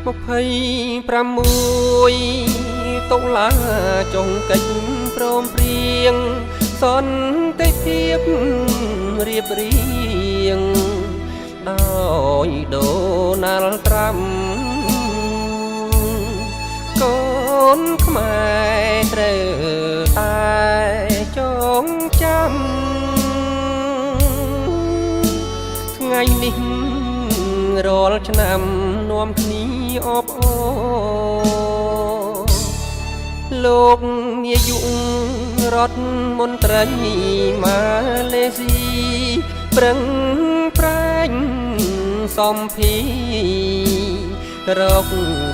26តុលាចុងកិច្ចព្រមព្រៀងសន្តិភាពរៀបរៀងដោយដូណាល់ត្រាំកូនខ្មែរត្រូវតែចងចាំថ្ងៃនេះរាល់ឆ្នាំនាំគ្នាអបអរលោកនាយករដ្ឋមន្ត្រីម៉ាឡេស៊ីប្រឹងប្រែងសំភារក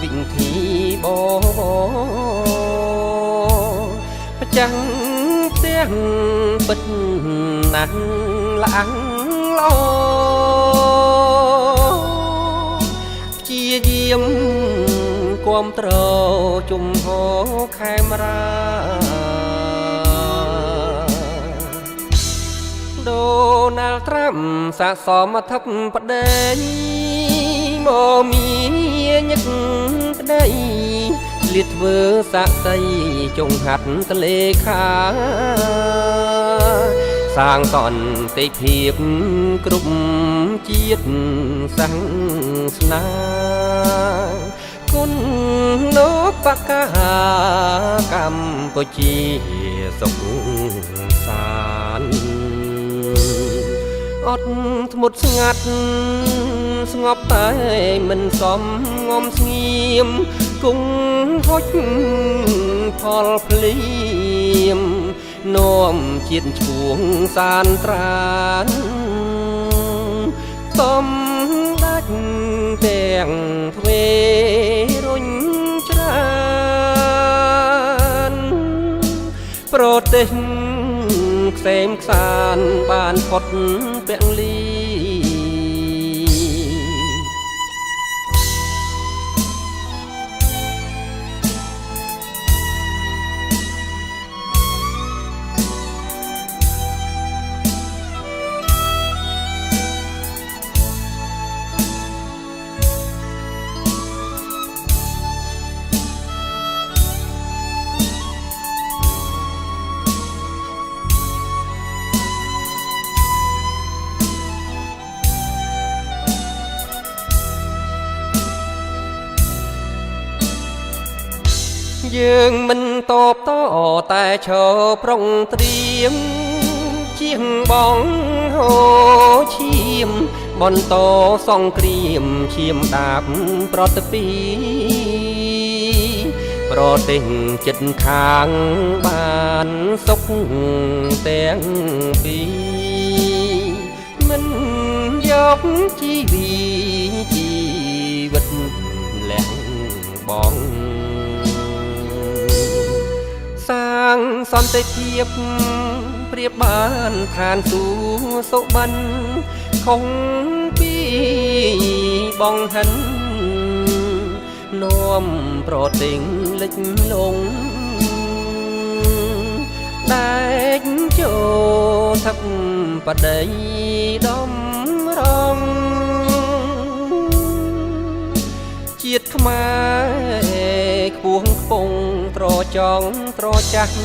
វិធីបម្ចាស់ផ្ទះពិតណាស់ឡាំងលោព្យាយាមគាំទ្រជំហរខេមរាដូណាល់ត្រាំស័ក្តិសមធិបតីមកមានញឹកក្តីលាតធ្វើស័ក្តិសិទ្ធិចុងហាត់តលេខាសាងសន្តិភាពគ្រប់ជាតិសាសនាគុណនៅបកាកម្ពុជាសុខសាន្តអត់ធ្មត់ស្ងាត់ស្ងប់តែមិនសមងំស្ងៀមគង់ហុចផលភ្លៀមនាំជាតិឈួងសានត្រានសំដាច់ទាំងទ្វេរុញច្រានប្រទេសខ្សែមខ្សានបានផុតពលីយើងមិនតបតតែឈរប្រុងត្រៀមជាងបងហូឈាមបន្តសង្គ្រាមឈាមដាបប្រតិពីប្រទេសចិត្តខាងបានសុខទាំងពីរមិនយកជីវិតលះបង សាងសន្តិភាពប្រៀបបានឋានសួគ៌សុបិនខុសពីបងហិននាំប្រទេសលិចលងដែកចូលថឹកបដីដំរងជាតិខ្មែរខ្ពស់ខ្ពងត្រចង់ត្រចាស់